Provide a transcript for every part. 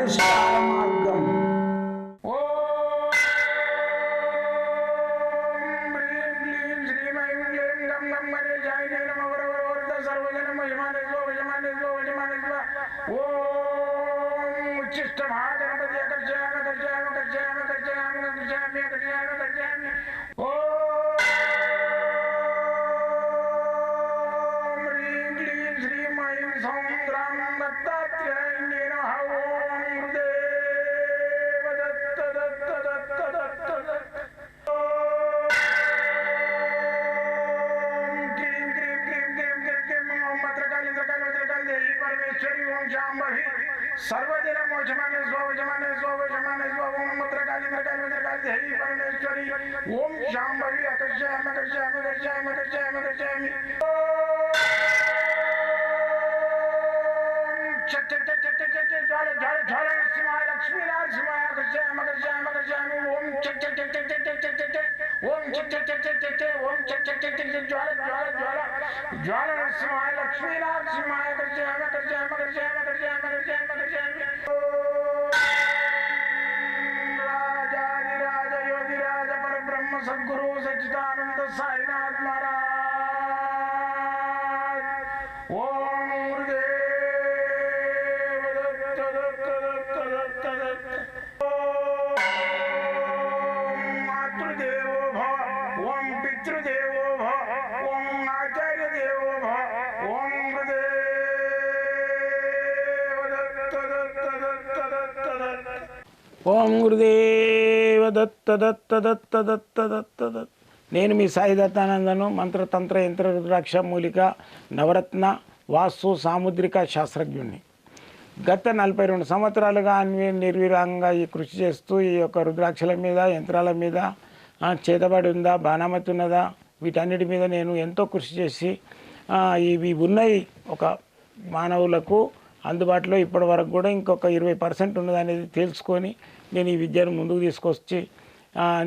పరిష్కార మార్గం. सर्वदिन मोचमाने स्वजमाने स्वजमाने स्वम मत्रकाली मत्रकाली मत्रकाली देवी परमेश्वरी ओम शांभवी अकर्षयामि अकर्षयामि अकर्षयामि अकर्षयामि अकर्षयामि चट चट चट चट चट ज्वाल ज्वाल ज्वाल नरसिंहाय लक्ष्मी नरसिंहाय अकर्षयामि अकर्षयामि अकर्षयामि ओम चट चट चट चट चट चट चट ओम चट चट चट चट चट ओम चट चट चट चट ज्वाल ज्वाल ज्वाल ज्वाल नरसिंहाय लक्ष्मी नरसिंहाय अकर्षयामि अकर्षयामि अकर्षयामि अकर्षयामि अकर्षयामि अकर्षयामि राजाधिराज योगिराज परब्रह्म सद्गुरु सच्चिदानंद साईनाथ महाराज ओम गुरुदेव दत्त दत्त दत्त दत्त दत्त ओम मातृदेवो भव ओम पितृदेवो भव ओम आचार्य देवो भव ओम गुरुदेव दत्त दत्त दत्त दत्त दत्त ఓం గురుదేవ దత్త దత్త దత్త దత్త దత్త దత్త. నేను మీ సాయి దత్తానందను, మంత్రతంత్ర యంత్ర రుద్రాక్ష మూలిక నవరత్న వాస్తు సాముద్రిక శాస్త్రజ్ఞుణ్ణి. గత 42 సంవత్సరాలుగా నిర్విరాంగా ఈ కృషి చేస్తూ ఈ యొక్క రుద్రాక్షల మీద యంత్రాల మీద చేతబడి ఉందా, బాణామతి ఉన్నదా, వీటన్నిటి మీద నేను ఎంతో కృషి చేసి ఇవి ఉన్నాయి ఒక మానవులకు అందుబాటులో ఇప్పటి వరకు కూడా ఇంకొక 20% ఉన్నదనేది తెలుసుకొని నేను ఈ విద్యను ముందుకు తీసుకొచ్చి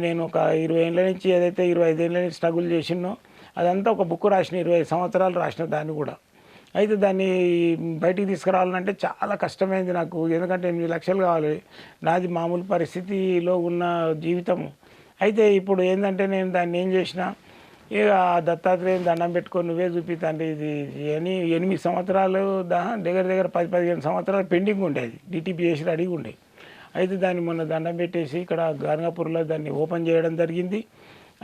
నేను ఒక 20 ఏళ్ళ నుంచి ఏదైతే 25 ఏళ్ళ నుంచి స్ట్రగుల్ చేసినో అదంతా ఒక బుక్ రాసిన 25 సంవత్సరాలు రాసిన దాన్ని కూడా. అయితే దాన్ని బయటికి తీసుకురావాలంటే చాలా కష్టమైంది నాకు, ఎందుకంటే 8 లక్షలు కావాలి, నాది మామూలు పరిస్థితిలో ఉన్న జీవితము. అయితే ఇప్పుడు ఏంటంటే నేను దాన్ని ఏం చేసిన, ఇక దత్తాత్రేయం దండం పెట్టుకొని నువ్వే చూపిస్తాండి ఇది అని 8 సంవత్సరాలు దగ్గర దగ్గర 10-15 సంవత్సరాలు పెండింగ్ ఉండేది, డిటిపి చేసి రెడీగా ఉండేది. అయితే దాన్ని మొన్న దండం పెట్టేసి ఇక్కడ గార్గాపూర్లో దాన్ని ఓపెన్ చేయడం జరిగింది.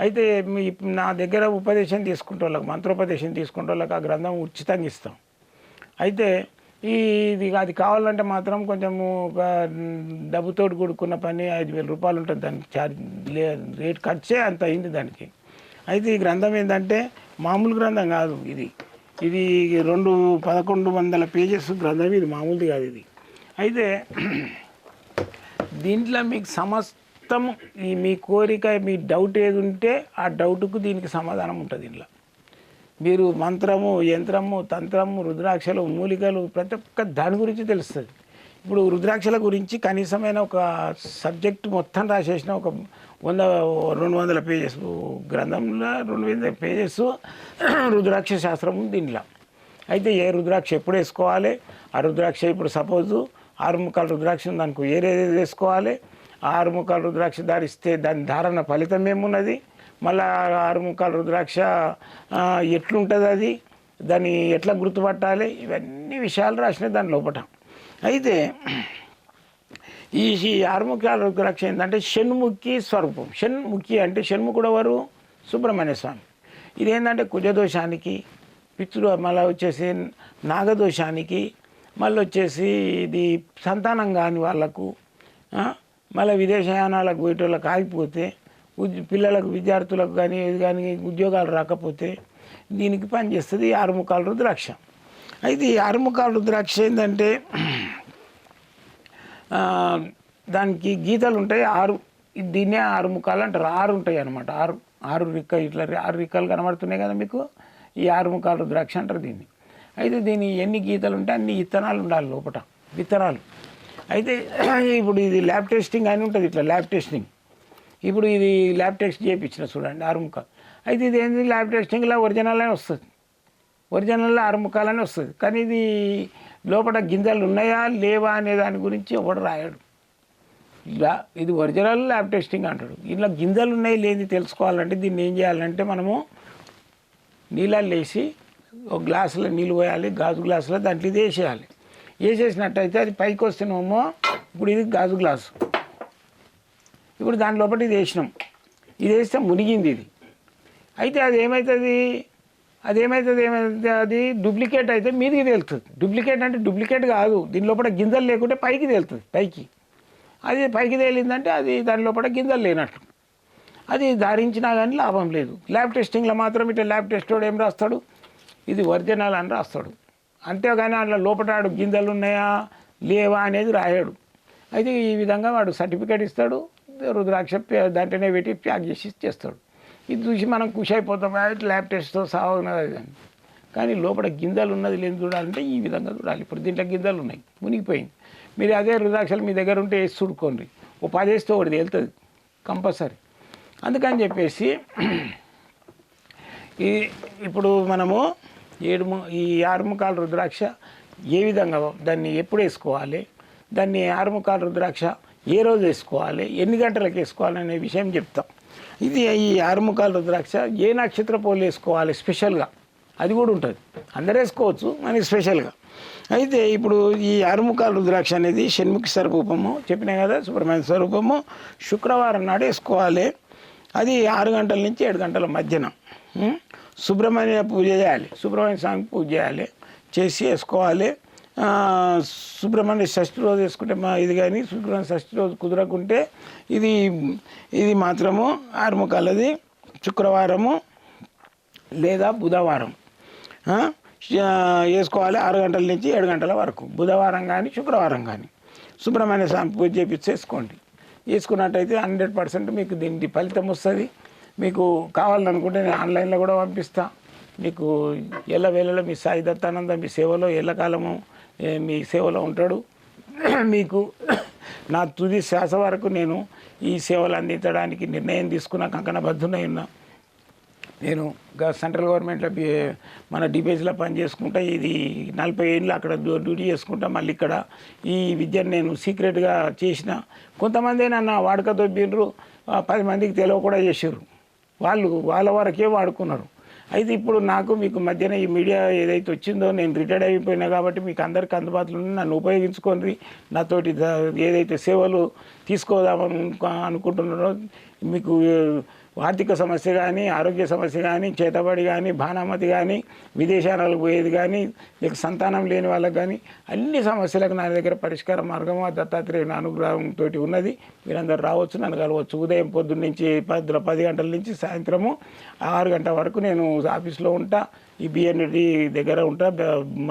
అయితే నా దగ్గర ఉపదేశం తీసుకుంటే వాళ్ళకి, మంత్రోపదేశం తీసుకుంటే వాళ్ళకి ఆ గ్రంథం ఉచితంగా ఇస్తాం. అయితే ఇది అది కావాలంటే మాత్రం కొంచెము ఒక డబ్బుతో కూడుకున్న పని, 5,000 రూపాయలు ఉంటుంది దానికి ఛార్జ్, రేట్ ఖర్చే అంత అయింది దానికి. అయితే ఈ గ్రంథం ఏంటంటే మామూలు గ్రంథం కాదు, ఇది 1100 పేజెస్ గ్రంథం, ఇది మామూలుది కాదు ఇది. అయితే దీంట్లో మీకు సమస్తము మీ కోరిక, మీ డౌట్ ఏది ఉంటే ఆ డౌట్కు దీనికి సమాధానం ఉంటుంది. దీంట్లో మీరు మంత్రము, యంత్రము, తంత్రము, రుద్రాక్షలు, మూలికలు ప్రతి ఒక్క దాని గురించి తెలుస్తుంది. ఇప్పుడు రుద్రాక్షల గురించి కనీసమైన ఒక సబ్జెక్ట్ మొత్తం రాసేసిన ఒక 200 పేజెస్ గ్రంథంలో 200 పేజెస్ రుద్రాక్ష శాస్త్రం ఉంది దీంట్లో. అయితే ఏ రుద్రాక్ష ఎప్పుడు వేసుకోవాలి, ఆ రుద్రాక్ష ఇప్పుడు సపోజు 6 ముఖాల రుద్రాక్ష దానికి ఏది వేసుకోవాలి, 6 ముఖాల రుద్రాక్ష ధరిస్తే దాని ధారణ ఫలితం ఏమున్నది, మళ్ళీ 6 ముఖాల రుద్రాక్ష ఎట్లుంటుంది, అది దాన్ని ఎట్లా గుర్తుపట్టాలి, ఇవన్నీ విషయాలు రాసిన దాని లోపల. అయితే ఈ 6 ముఖాల రుద్రాక్ష ఏంటంటే షణ్ముఖి స్వరూపం. షణ్ముఖి అంటే షణ్ముఖుడు ఎవరు, సుబ్రహ్మణ్య స్వామి. ఇదేంటంటే కుజదోషానికి, మళ్ళీ వచ్చేసి నాగదోషానికి, మళ్ళీ వచ్చేసి ఇది సంతానం కాని వాళ్ళకు, మళ్ళీ విదేశయానాలకు పోయేటోళ్ళకి ఆగిపోతే, పిల్లలకు విద్యార్థులకు కానీ ఏది కానీ ఉద్యోగాలు రాకపోతే దీనికి పనిచేస్తుంది 6 ముఖాల రుద్రాక్ష. అయితే ఈ 6 ముఖాల రుద్రాక్ష ఏంటంటే దానికి గీతలు ఉంటాయి 6, దీన్నే 6 ముఖాలు అంటారు. 6 ఉంటాయి అన్నమాట, 6 రిక్కలు, ఇట్లా 6 రిక్కలు కనబడుతున్నాయి కదా మీకు, ఈ 6 ముఖాల రుద్రాక్ష అంటారు దీన్ని. అయితే దీని ఎన్ని గీతలు ఉంటే అన్ని విత్తనాలు ఉండాలి లోపల, విత్తనాలు. అయితే ఇప్పుడు ఇది ల్యాబ్ టెస్టింగ్ అని ఉంటుంది, ఇట్లా ల్యాబ్ టెస్టింగ్. ఇప్పుడు ఇది ల్యాబ్ టెస్ట్ చేయించిన చూడండి 6 ముఖాలు. అయితే ఇది ఏంటి, ల్యాబ్ టెస్టింగ్లో ఒరిజినల్ అని వస్తుంది, ఒరిజినల్లో 6 ముఖాలని వస్తుంది. కానీ ఇది లోపల గింజలు ఉన్నాయా లేవా అనే దాని గురించి ఒకడు రాయడు. ఇలా ఇది ఒరిజినల్ ల్యాబ్ టెస్టింగ్ అంటాడు. ఇలా గింజలు ఉన్నాయి లేని తెలుసుకోవాలంటే దీన్ని ఏం చేయాలంటే మనము నీళ్ళల్లో వేసి ఒక గ్లాసులో నీళ్ళు పోయాలి, గాజు గ్లాసులో దాంట్లో ఇది వేసేయాలి. వేసేసినట్టయితే అది పైకి వస్తేనేమో ఇప్పుడు ఇది గాజు గ్లాసు, ఇప్పుడు దాని లోపల ఇది వేసినాం, ఇది వేస్తే మునిగింది ఇది. అయితే అది ఏమవుతుంది అది డూప్లికేట్ అయితే మీదికి తేలుతుంది. డూప్లికేట్ అంటే డూప్లికేట్ కాదు, దీని లోపల గింజలు లేకుంటే పైకి తేలుతుంది. పైకి అది పైకి తేలిందంటే అది దాని లోపల గింజలు లేనట్లు, అది ధారించినా కానీ లాభం లేదు. ల్యాబ్ టెస్టింగ్లో మాత్రం ఇట్లా ల్యాబ్ టెస్ట్ వాడు ఏం రాస్తాడు, ఇది ఒరిజినల్ అని రాస్తాడు. అంతేగాని అందులో లోపల గింజలు ఉన్నాయా లేవా అనేది రాయడు. అయితే ఈ విధంగా వాడు సర్టిఫికేట్ ఇస్తాడు, రుద్రాక్ష దాంట్లోనే పెట్టి ప్యాక్ చేసి చేస్తాడు. ఇది చూసి మనం ఖుషి అయిపోతాం, ల్యాబ్ టెస్ట్తో సాగున్నది అని. కానీ లోపల గింజలు ఉన్నది లేని చూడాలంటే ఈ విధంగా చూడాలి. ఇప్పుడు దీంట్లో గింజలు ఉన్నాయి, మునిగిపోయింది. మీరు అదే రుద్రాక్షలు మీ దగ్గర ఉంటే వేసి చూడుకోండి, ఓ 10 వేస్తే ఒకటి తేలుతుంది కంపల్సరీ. అందుకని చెప్పేసి ఇప్పుడు మనము ఈ 6 ముఖాల రుద్రాక్ష ఏ విధంగా దాన్ని ఎప్పుడు వేసుకోవాలి, దాన్ని 6 ముఖాల రుద్రాక్ష ఏ రోజు వేసుకోవాలి, ఎన్ని గంటలకు వేసుకోవాలి అనే విషయం చెప్తాం. ఇది ఈ 6 ముఖాల రుద్రాక్ష ఏ నక్షత్ర పోలు వేసుకోవాలి స్పెషల్గా, అది కూడా ఉంటుంది. అందరూ వేసుకోవచ్చు మనకి స్పెషల్గా. అయితే ఇప్పుడు ఈ 6 ముఖాల రుద్రాక్ష అనేది షణ్ముఖి స్వరూపము చెప్పినా కదా, సుబ్రహ్మణ్య స్వరూపము. శుక్రవారం నాడు వేసుకోవాలి. అది 6 గంటల నుంచి 7 గంటల మధ్యన సుబ్రహ్మణ్య పూజ చేయాలి, సుబ్రహ్మణ్య స్వామికి పూజ చేయాలి, చేసి వేసుకోవాలి. సుబ్రహ్మణ్య షష్ఠి రోజు వేసుకుంటే ఇది కానీ సుబ్రహ్మణ్య షష్ఠి రోజు కుదరకుంటే ఇది మాత్రము 6 ముఖాలది శుక్రవారము లేదా బుధవారం వేసుకోవాలి. 6 గంటల నుంచి 7 గంటల వరకు బుధవారం కానీ శుక్రవారం కానీ సుబ్రహ్మణ్య స్వామి పూజ చేపించి వేసుకోండి. వేసుకున్నట్టయితే 100% మీకు దీనికి ఫలితం వస్తుంది. మీకు కావాలనుకుంటే నేను ఆన్లైన్లో కూడా పంపిస్తా. మీకు ఎల్లవేళలో మీ సాయి దత్తానంద మీ సేవలో ఎల్లకాలము మీ సేవలో ఉంటాడు. మీకు నా తుది శ్వాస వరకు నేను ఈ సేవలు అందించడానికి నిర్ణయం తీసుకున్న కంకణబద్ధునై ఉన్నా. నేను సెంట్రల్ గవర్నమెంట్లో మన డిబేజ్లో పని చేసుకుంటా, ఇది 40 ఏళ్ళు అక్కడ డ్యూటీ చేసుకుంటా. మళ్ళీ ఇక్కడ ఈ విద్యను నేను సీక్రెట్గా చేసిన. కొంతమంది నన్ను వాడుక దొబ్బిండ్రు, 10 మందికి తెలియ కూడా చేసారు. వాళ్ళ వరకే వాడుకున్నారు. అయితే ఇప్పుడు నాకు మీకు మధ్యన ఈ మీడియా ఏదైతే వచ్చిందో, నేను రిటైర్డ్ అయిపోయినా కాబట్టి మీకు అందరికీ అందుబాటులో నన్ను ఉపయోగించుకొని నాతోటి ఏదైతే సేవలు తీసుకోదామని అనుకుంటున్నారో, మీకు ఆర్థిక సమస్య కానీ, ఆరోగ్య సమస్య కానీ, చేతబడి కానీ, భానామతి కానీ, విదేశాలకు పోయేది కానీ, మీకు సంతానం లేని వాళ్ళకి కానీ అన్ని సమస్యలకు నా దగ్గర పరిష్కార మార్గం ఆ దత్తాత్రేయుని అనుగ్రహంతో ఉన్నది. మీరందరూ రావచ్చు, నన్ను కలవచ్చు. ఉదయం పొద్దున్న నుంచి 10 గంటల నుంచి సాయంత్రము 6 గంటల వరకు నేను ఆఫీస్లో ఉంటా. ఈ బిఎన్డి దగ్గర ఉంటా,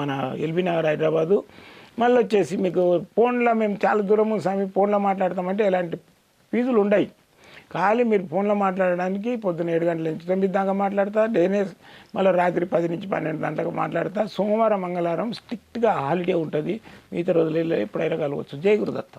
మన ఎల్బీ నగర్ హైదరాబాదు. మళ్ళీ వచ్చేసి మీకు ఫోన్లో మేము చాలా దూరం స్వామి ఫోన్లో మాట్లాడతామంటే ఎలాంటి ఫీజులు ఉండవు. ఖాళీ మీరు ఫోన్లో మాట్లాడడానికి పొద్దున్న 7 గంటల నుంచి 9 దాకా మాట్లాడతా. డేనే మళ్ళీ రాత్రి 10 నుంచి 12 గంటలకు మాట్లాడతా. సోమవారం మంగళవారం స్ట్రిక్ట్గా హాలిడే ఉంటుంది. మిగతా రోజులలో ఎప్పుడైనా కలవచ్చు. జై గురుదత్త.